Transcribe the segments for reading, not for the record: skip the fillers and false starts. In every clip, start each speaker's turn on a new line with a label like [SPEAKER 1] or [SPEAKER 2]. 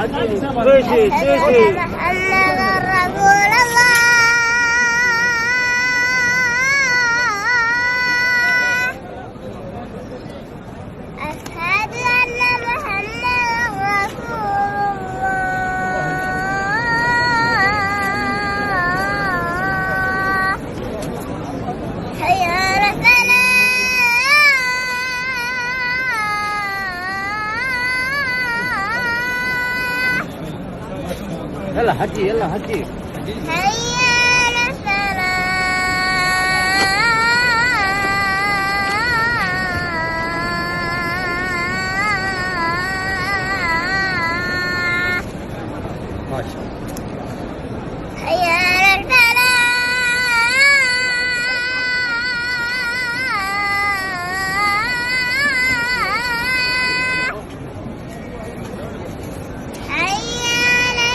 [SPEAKER 1] ماشي سيدي
[SPEAKER 2] محمد رسول الله. أشهد أن محمد رسول الله. حي على الصلاة.
[SPEAKER 1] يلا حجي يلا حجي.
[SPEAKER 2] حي على الصلاة.
[SPEAKER 1] ما شاء الله.
[SPEAKER 2] حي على الفلاح. حي على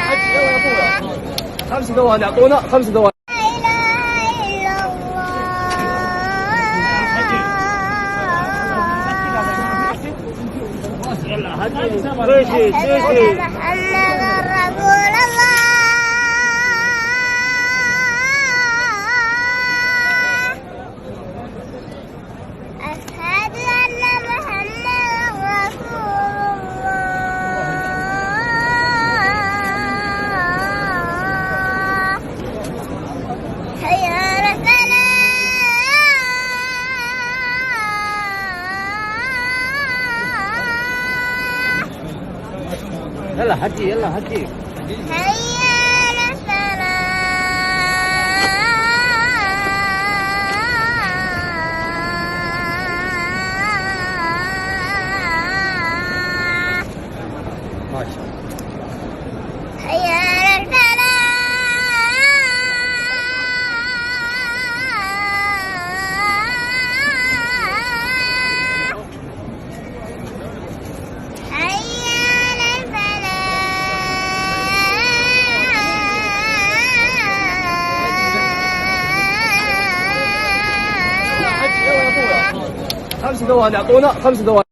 [SPEAKER 1] حجي يلا يا ابويا. 5 ثواني اعطونا 5 ثواني.
[SPEAKER 2] لا إله إلا الله.
[SPEAKER 1] يلا حجي ماشي
[SPEAKER 2] أشهد
[SPEAKER 1] سيدي.
[SPEAKER 2] أن محمد رسول الله. أشهد أن محمد رسول الله. حي على الصلاة.
[SPEAKER 1] يلا حجي يلا حجي.
[SPEAKER 2] حي على الصلاة.
[SPEAKER 1] ما شاء الله.
[SPEAKER 2] حي على الفلاح. حي على الفلاح.
[SPEAKER 1] حجي يلا يا ابويا. 5 ثواني اعطونا 5 ثواني.